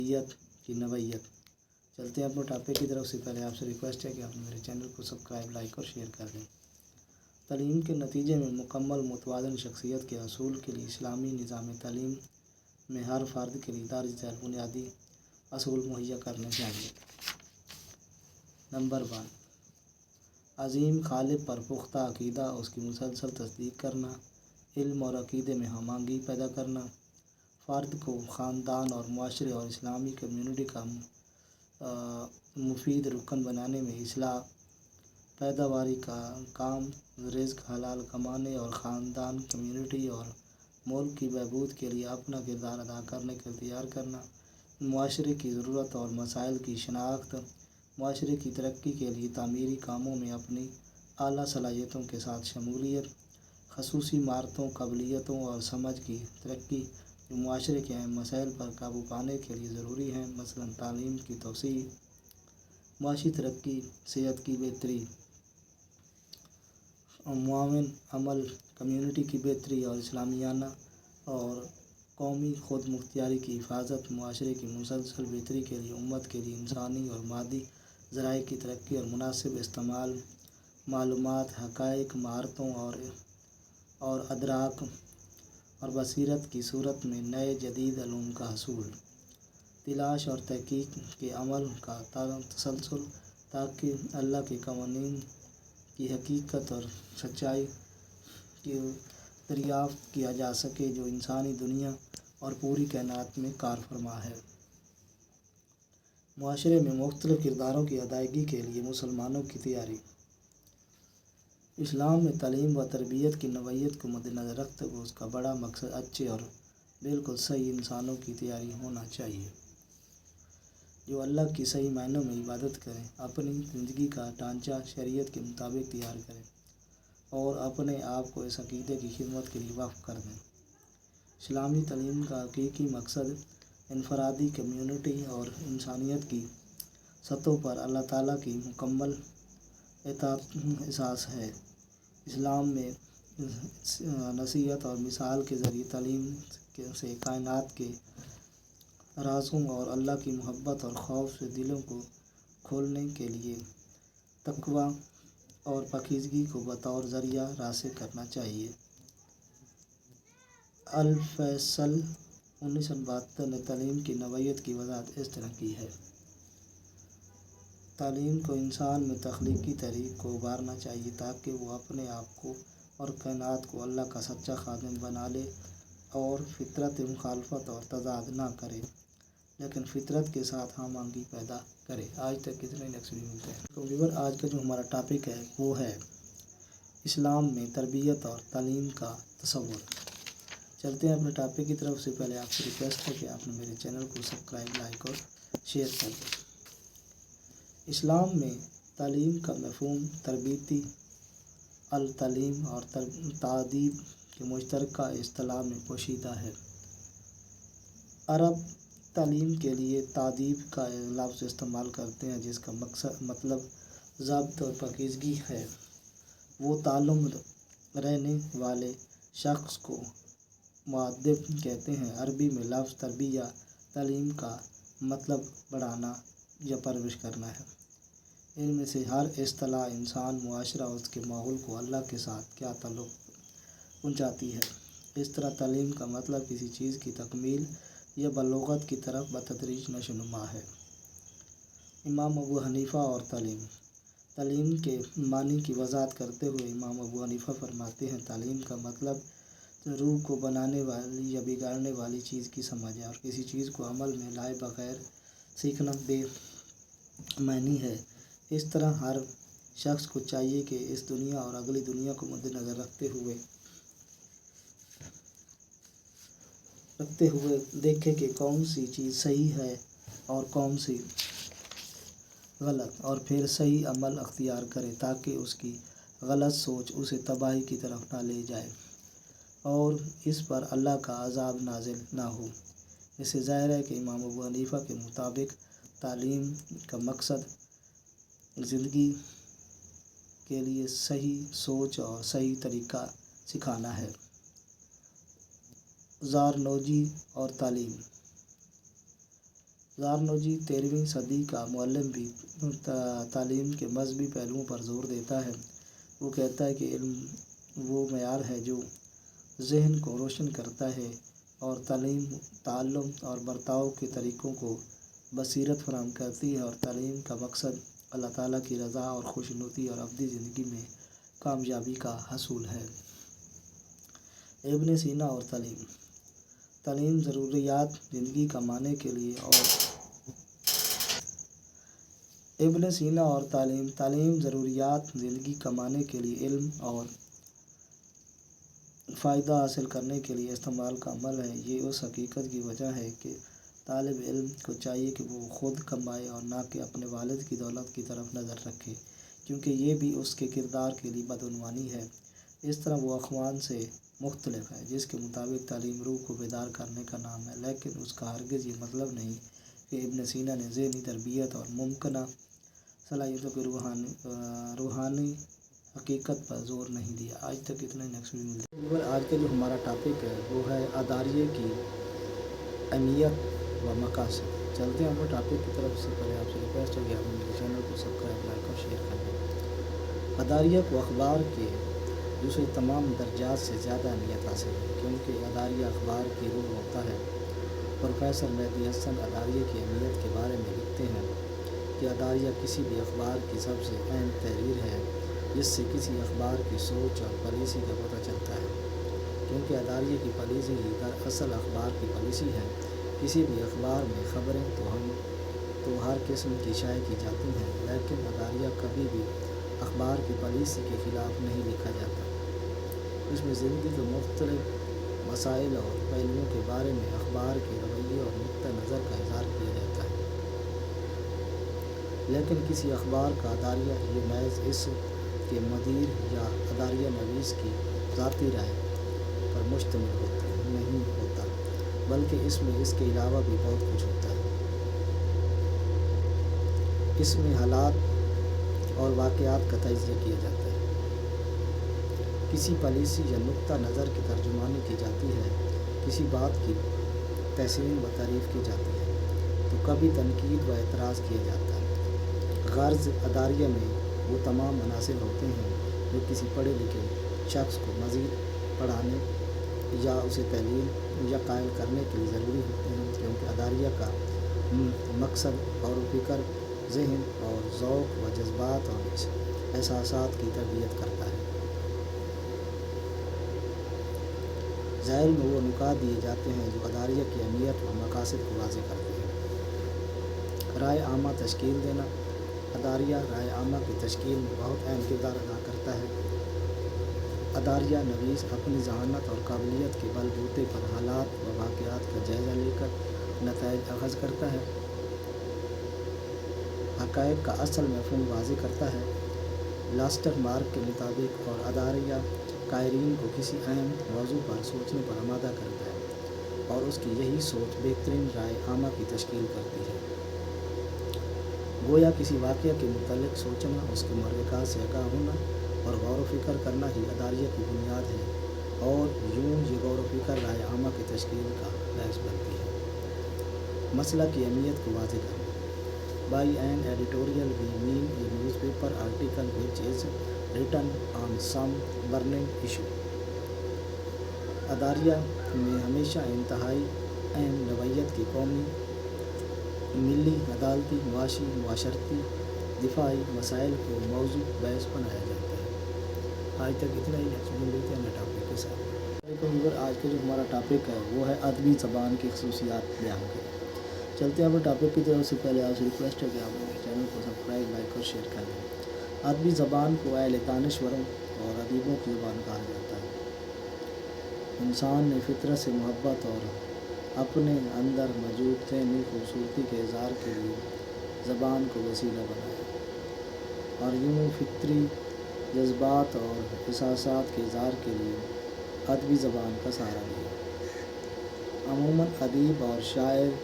तरबियत की नवैयत। चलते हैं अपने टॉपिक की तरफ। से पहले आपसे रिक्वेस्ट है कि आप मेरे चैनल को सब्सक्राइब, लाइक और शेयर कर दें। तालीम के नतीजे में मुकम्मल मुतवाज़िन शख्सियत के असूल के लिए इस्लामी निज़ाम तालीम में हर फ़र्द के लिए दर्ज बुनियादी असूल मुहैया करने चाहिए। नंबर 1, अज़ीम खालिक पर पुख्ता अक़ीदा, उसकी मुसलसल तस्दीक करना, इल्म और अक़ीदे में हमआहंगी पैदा करना, फ़र्द को ख़ानदान और मुआशरे और इस्लामी कम्यूनिटी का मुफीद रुकन बनाने में इस्लाह, पैदावारी का काम, रिज़्क़ हलाल कमाने और ख़ानदान, कम्यूनिटी और मुल्क की बहबूद के लिए अपना किरदार अदा करने के लिए तैयार करना, मुआशरे की ज़रूरत और मसाइल की शनाख्त, मुआशरे की तरक्की के लिए तामीरी कामों में अपनी आला सलाहियतों के साथ शमूलियत, ख़ुसूसी महारतों, काबिलियतों और समझ की तरक्की जो मुआशरे के अहम मसाइल पर काबू पाने के लिए ज़रूरी हैं, मसलन तालीम की तौसीह, मुआशी तरक्की, सेहत की बेहतरी, मुआवन अमल, कम्यूनिटी की बेहतरी और इस्लामियाना और कौमी खुद मुख्तियारी की हिफाजत, मुआशरे की मुसलसल बेहतरी के लिए उम्मत के लिए इंसानी और मादी ज़राए की तरक्की और मुनासिब इस्तेमाल, मालूमात, हक़ाइक़, महारतों और अदराक और बसीरत की सूरत में नए जदीद उलूम का हसूल, तलाश और तहक़ीक़ के अमल का तसलसल, ताकि अल्लाह के क़वानीन की हकीकत और सच्चाई की दरियाफ़्त किया जा सके जो इंसानी दुनिया और पूरी कायनात में कार फरमा है। मुआशरे में मुख्तलिफ़ किरदारों की अदायगी के लिए मुसलमानों की तैयारी। इस्लाम में तालीम व तरबियत की नवैयत को मद्देनज़र रखते हुए उसका बड़ा मकसद अच्छे और बिल्कुल सही इंसानों की तैयारी होना चाहिए जो अल्लाह की सही मायनों में इबादत करें, अपनी ज़िंदगी का ढांचा शरीयत के मुताबिक तैयार करें और अपने आप को इस अक़ीदे की खिदमत के लिए वक़्फ़ कर दें। इस्लामी तालीम का हकीकी मकसद इनफरादी, कम्यूनिटी और इंसानियत की सतहों पर अल्लाह ताला की मुकम्मल एहसास है। इस्लाम में नसीहत और मिसाल के ज़रिए तालीम से कायनात के राज़ों और अल्लाह की मोहब्बत और खौफ से दिलों को खोलने के लिए तक़वा और पाकीज़गी को बतौर ज़रिया रास्ते करना चाहिए। अल-फैसल 1972 ने तालीम की नवैयत की वज़ाहत इस तरह की है। तालीम को इंसान में तख्लीकी तहरीक को उभारना चाहिए ताकि वो अपने आप को और कायनात को अल्लाह का सच्चा खादिम बना ले और फ़ितरत मुखालफत और तज़ाद ना करे, लेकिन फ़ितरत के साथ हमआहंगी पैदा करे। आज तक कितने नेक्स्ट वीडियो मिलते हैं। तो व्यूअर, आज का जो हमारा टॉपिक है वो है इस्लाम में तरबियत और तालीम का तसव्वुर। चलते हैं अपने टॉपिक की तरफ। से पहले आपसे रिक्वेस्ट है कि आपने मेरे चैनल को सब्सक्राइब, लाइक और शेयर कर दें। इस्लाम में तालीम का मफ़हूम तरबीती, अल-तालीम और तादीब के मुश्तरका इस्तिलाह में पोशीदा है। अरब तालीम के लिए तादीब का लफ्ज़ इस्तेमाल करते हैं जिसका मतलब ज़ब्त और पाकीज़गी है। वो ताल्लुम रहने वाले शख्स को मुअद्दिब कहते हैं। अरबी में लफ्ज़ तरबिया तालीम का मतलब बढ़ाना या परवरिश करना है। इनमें से हर इस्तिलाह इंसान, मुआशरा और उसके माहौल को अल्लाह के साथ क्या ताल्लुक़ पहुँचाती है। इस तरह तालीम का मतलब किसी चीज़ की तकमील या बलोगत की तरफ बतदरीज नशोनुमा है। इमाम अबू हनीफ़ा और तालीम के मानी की वज़ाहत करते हुए इमाम अबू हनीफ़ा फरमाते हैं, तालीम का मतलब रूह को बनाने वाली या बिगाड़ने वाली चीज़ की समझ है और किसी चीज़ को अमल में लाए बग़ैर सीखना बेमानी है। इस तरह हर शख्स को चाहिए कि इस दुनिया और अगली दुनिया को मद्देनज़र रखते हुए देखे कि कौन सी चीज़ सही है और कौन सी गलत, और फिर सही अमल अख्तियार करे ताकि उसकी गलत सोच उसे तबाही की तरफ ना ले जाए और इस पर अल्लाह का अज़ाब नाज़िल ना हो। इससे ज़ाहिर है कि इमाम अबू हनीफ़ा के मुताबिक तालीम का मकसद ज़िंदगी के लिए सही सोच और सही तरीक़ा सिखाना है। ज़ारनोजी और तालीम। ज़ारनोजी 13वीं सदी का मुअल्लिम भी तालीम के मजहबी पहलुओं पर जोर देता है। वो कहता है कि इल्म वो मयार है जो ज़हन को रोशन करता है और तालीम, ताल्लुम और बर्ताव के तरीक़ों को बसीरत फराहम करती है, और तालीम का मकसद अल्लाह ताला की रज़ा और खुशनुदी और अबदी ज़िंदगी में कामयाबी का हसूल है। इब्न सीना और तालीम। तालीम ज़रूरियात ज़िंदगी कमाने के लिए और इब्न सीना और तालीम। तालीम ज़रूरियात ज़िंदगी कमाने के लिए, इल्म और फ़ायदा हासिल करने के लिए इस्तेमाल का अमल है। ये उस हकीकत की वजह है कि तालिब इल्म को चाहिए कि वो ख़ुद कमाए और ना कि अपने वालिद की दौलत की तरफ नज़र रखे, क्योंकि ये भी उसके किरदार के लिए बदउनवानी है। इस तरह वो अख़वान से मुख्तलिफ है, जिसके मुताबिक तालीम रूह को बेदार करने का नाम है, लेकिन उसका हरगिज़ ये मतलब नहीं कि इब्न सीना ने ज़हनी तरबियत और मुमकिन सलाहियतों की रूहानी हकीकत पर जोर नहीं दिया। आज तक इतना ही, नेक्स्ट वीडियो मिलते हैं। आज का जो हमारा टॉपिक है वो है अदारिये की अहमियत व मकासद। चलते हैं अपने टॉपिक की तरफ। से पहले आपसे रिक्वेस्ट है कि आप मेरे चैनल को सब्सक्राइब, लाइक और शेयर कर दें। अदारिया को अखबार के दूसरे तमाम दर्जात से ज़्यादा अहमियत हासिल है, क्योंकि अदारिया अखबार की रूह होता है। प्रोफेसर मेहदी हसन अदारिये की अहमियत के बारे में लिखते हैं कि अदारिया किसी भी अखबार की सबसे अहम तहरीर है, जिससे किसी अखबार की सोच और पॉलिसी का पता चलता है, क्योंकि अदारिये की पॉलिसी ही दरअसल अखबार की पॉलिसी है। किसी भी अखबार में ख़बरें तो हर किस्म की शाये की जाती हैं, लेकिन अदारिया कभी भी अखबार की पॉलिसी के ख़िलाफ़ नहीं लिखा जाता। इसमें ज़िंदगी के मुख्तलिफ मसाइल और पहलुओं के बारे में अखबार के रवैये और नुक्ता नज़र का इज़हार किया जाता है, लेकिन किसी अखबार का अदारिया ये महज इस के मदीर या अदारिया नवीस की ज़ाती राय पर मुश्तमिल नहीं होता, बल्कि इसमें इसके अलावा भी बहुत कुछ होता है। इसमें हालात और वाक़यात का तज्ज़िया किया जाता है, किसी पॉलिसी या नुक्ता नज़र की तर्जुमानी की जाती है, किसी बात की तहसीन व तारीफ़ की जाती है, तो कभी तनकीद व एतराज़ किया जाता है। गर्ज़ अदारिया में वो तमाम अनासिर होते हैं जो किसी पढ़े लिखे शख्स को मज़ीद पढ़ाने या उसे तहलील या कायल करने के लिए ज़रूरी होते हैं, क्योंकि अदारिया का मकसद और फ़िक्र ज़हन और ज़ौक़ व जज्बात और एहसासात की तरबियत करता है। ज़ाहिर में वो नुकात दिए जाते हैं जो अदारिया की अहमियत व मकासद को वाज़ेह करते हैं। राय आमा तश्कील देना। अदारिया राय आमा की तश्कील में बहुत अहम किरदार अदा करता है। अदारिया नवीस अपनी ज़हानत और काबिलियत के बलबूते पर हालात व वाक़यात का जायज़ा लेकर नताइज अख़ज़ करता है, हक़ाइक़ का असल मफ़हूम वाज़ेह करता है। लास्टर मार्क के मुताबिक और अदारिया क़ारीन को किसी अहम मौज़ू पर सोचने पर आमादा करता है, और उसकी यही सोच बेहतरीन राय आमा की तश्कील करती है। गोया किसी वाक़या के मुतल्लिक़ सोचना, उसके महर्रिकात से आगाह होना और गौर व फ़िक्र करना ही अदारिया की बुनियाद है, और यूँ ये गौर व फ़िक्र राय आमा की तश्कील का बायस बनती है। मसला की अहमियत को वाज़ेह करना। By an editorial we mean a newspaper article which is written on some burning issue. अदारिया में हमेशा इंतहाई अहम नवैयत की कौमी, मिली, अदालती, मुआशी, मुआशरती, दिफाई मसाइल को मौजू बहस बनाया जाता है। आज तक इतना ही, नेक्स्ट में मिलते हैं नए टॉपिक के साथ। आज का जो हमारा टॉपिक है वो है अदबी ज़बान की ख़ुसूसियात बयान करें। चलते हैं अपने टॉपिक की तरफ। से पहले आपसे रिक्वेस्ट है कि आप मेरे चैनल को सब्सक्राइब, लाइक और शेयर कर दें। अदबी ज़बान को अहले दानिश्वरों और अदीबों की ज़बान कहा जाता है। इंसान ने फितरत से मोहब्बत और अपने अंदर मौजूद ज़हनी खूबसूरती के इज़हार के लिए ज़बान को वसीला बनाया, और यूँ फितरी जज्बात और एहसासात के इज़हार के लिए अदबी ज़बान का सहारा लिया। अमूमन अदीब और शायर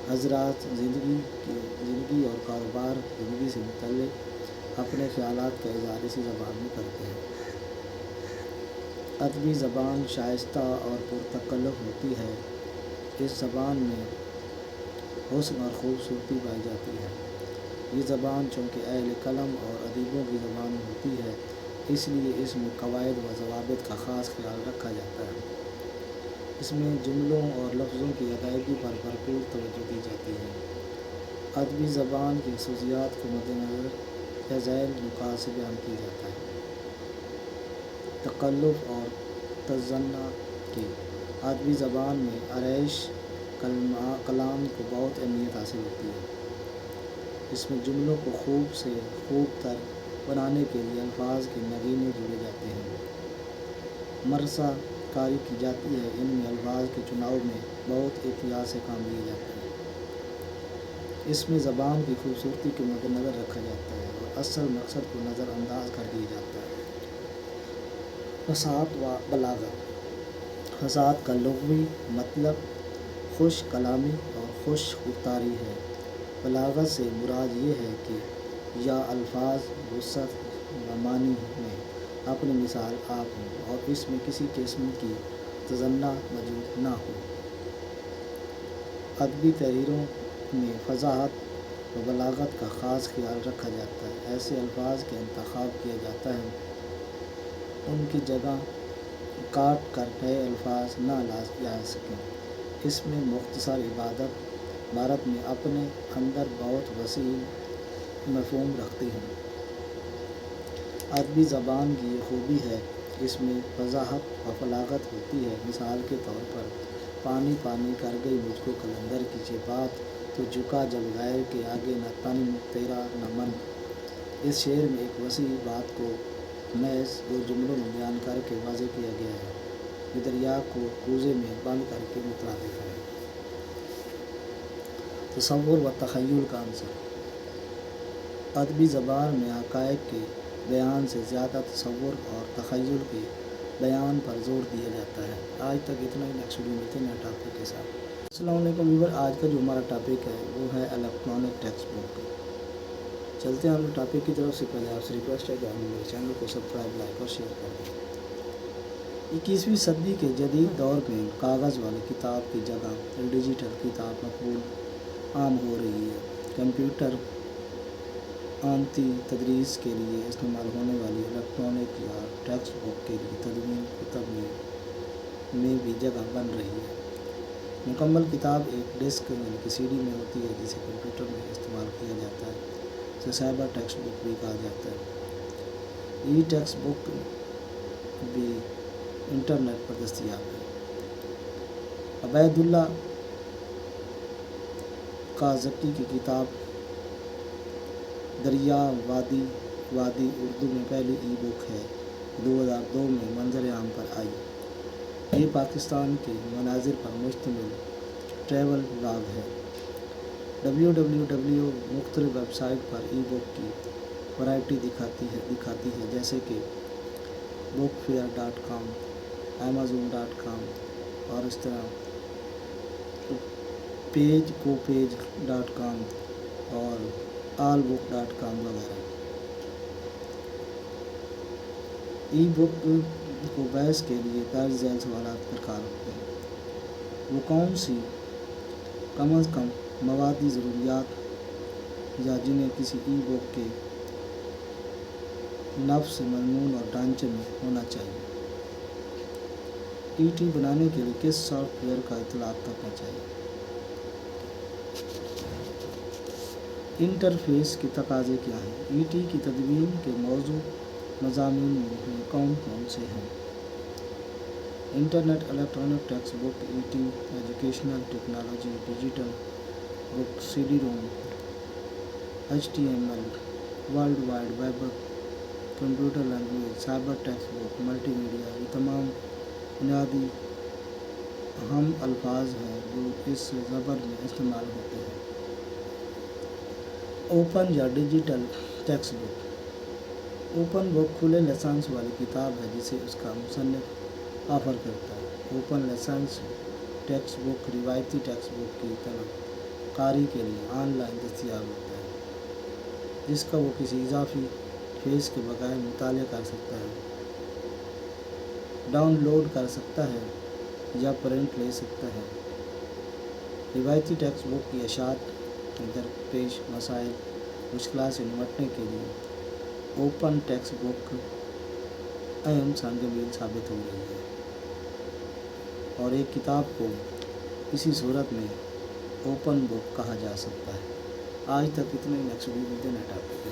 हज़रात ज़िंदगी और कारोबार ज़िंदगी से मुतल्लिक़ अपने ख़यालात का इज़हार इसी ज़बान में करते हैं। अदबी ज़बान शाइस्ता और पुरतकल्लुफ़ होती है। इस ज़बान में حسن اور خوبصورتی پائی جاتی ہے۔ یہ زبان چونکہ اہل قلم اور ادیبوں کی زبان ہوتی ہے، اس لیے اس میں قواعد و ضوابط کا خاص خیال رکھا جاتا ہے۔ اس میں جملوں اور لفظوں کی ادائیگی پر بھرپور توجہ دی جاتی ہے۔ ادبی زبان کی خصوصیات کو مدنظر یا ذیل نکات سے بیان کیا جاتا ہے۔ تکلف اور تزنّع ادبی زبان میں آرائش کلام کو بہت اہمیت حاصل ہوتی ہے۔ اس میں جملوں کو خوب سے خوب تر بنانے کے لیے الفاظ کے نگینے جوڑے جاتے ہیں، مرثیہ کاری کی جاتی ہے۔ ان میں الفاظ کے چناؤ میں بہت احتیاط سے کام لیا جاتا ہے۔ اس میں زبان کی خوبصورتی کو مد نظر رکھا جاتا ہے اور اصل مقصد کو نظر انداز کر دیا جاتا ہے۔ فصاحت و بلاغت۔ فصاحت کا لغوی مطلب خوش کلامی اور خوش گفتاری ہے۔ بلاغت سے مراد یہ ہے کہ یا الفاظ وسعت و معنی میں اپنی مثال آپ ہوں اور اس میں کسی قسم کی تزنّع موجود نہ ہو۔ ادبی تحریروں میں فصاحت و بلاغت کا خاص خیال رکھا جاتا ہے۔ ایسے الفاظ کا انتخاب کیا جاتا ہے ان کی جگہ کاٹ کر نئے الفاظ نہ لائے جا سکیں۔ اس میں مختصر عبارت میں اپنے اندر بہت وسیع مفہوم رکھتی ہیں۔ ادبی زبان کی یہ خوبی ہے کہ اس میں فصاحت و بلاغت ہوتی ہے۔ مثال کے طور پر پانی پانی کر گئی مجھ کو قلندر کی یہ بات، تو جھکا جب غیر کے آگے نہ تن تیرا نہ من۔ اس شعر میں ایک وسیع بات کو محض 2 جملوں میں بیان کر کے واضح کیا گیا ہے، جو دریا کو کوزے میں بند کر کے مترادف ہے۔ تصور و تخیل کا عنصر۔ ادبی زبان میں حقائق کے بیان سے زیادہ تصور اور تخیل کے بیان پر زور دیا جاتا ہے۔ آج تک اتنا ہی، نیکسٹ ویڈیو ملتے ہیں نئے ٹاپک کے ساتھ۔ السلام علیکم ویور، آج کا جو ہمارا ٹاپک ہے وہ ہے الیکٹرانک ٹیکسٹ بک۔ چلتے ہیں ہم ٹاپک کی طرف سے۔ پہلے آپ سے ریکویسٹ ہے کہ آپ میرے چینل کو سبسکرائب، لائک اور شیئر کر دیں۔ 21ویں صدی کے جدید دور میں کاغذ والی کتاب کی جگہ ڈیجیٹل کتاب مقبول عام ہو رہی ہے۔ کمپیوٹر آمتی تدریس کے لیے استعمال ہونے والی الیکٹرانک یا ٹیکسٹ بک کے لیے تدوین کتب میں بھی جگہ بن رہی ہے۔ مکمل کتاب ایک ڈسک یعنی کہ CD میں ہوتی ہے، جسے کمپیوٹر میں استعمال کیا جاتا ہے۔ اسے سائبر ٹیکسٹ بک بھی کہا جاتا ہے۔ ای ٹیکسٹ بک بھی انٹرنیٹ پر دستیاب ہے۔ عبید اللہ قازقی کی کتاب دریا وادی اردو میں پہلی ای بک ہے، 2002 میں منظر عام پر آئی۔ یہ پاکستان کے مناظر پر مشتمل ٹریول بلاگ ہے۔ www مختلف ویب سائٹ پر ای بک کی ورائٹی دکھاتی ہے، جیسے کہ bookfear.com، amazon.com اور اس طرح page.com اور allbook.com وغیرہ۔ ای بک کو بحث کے لیے درج ذیل سوالات درکار ہوتے ہیں۔ وہ کون سی کم از کم موادی ضروریات یا جنہیں کسی ای بک کے نفس، مضمون اور ڈھانچے میں ہونا چاہیے۔ ET بنانے کے لیے کس سافٹ ویئر کا اطلاق کرنا چاہیے۔ انٹرفیس کے تقاضے کیا ہیں۔ ET کی تدوین کے موضوع مضامین میں کون کون سے ہیں۔ Internet electronic textbook, ET educational technology, digital book, CD-ROM، HTML، world wide web, computer language, cyber textbook, multimedia, یہ تمام بنیادی اہم الفاظ ہیں جو اس زبان میں استعمال ہوتے ہیں۔ اوپن یا digital text book. Open book کھلے لائسنس والی کتاب ہے جسے اس کا مصنف آفر کرتا ہے۔ اوپن لائسنس ٹیکسٹ بک روایتی ٹیکسٹ بک کی طرح قاری کے لیے آن لائن دستیاب ہوتا ہے، جس کا وہ کسی اضافی فیس کے بغیر مطالعہ کر سکتا ہے، ڈاؤن لوڈ کر سکتا ہے یا پرنٹ لے سکتا ہے۔ روایتی ٹیکسٹ بک کی اشاعت درپیش مسائل مشکلات سے نمٹنے کے لیے اوپن ٹیکسٹ بک اہم سنگ میل ثابت ہو رہی ہے، اور ایک کتاب کو اسی صورت میں اوپن بک کہا جا سکتا ہے۔ آج تک اتنے ہی، نیکسٹ ویڈیو ٹاپک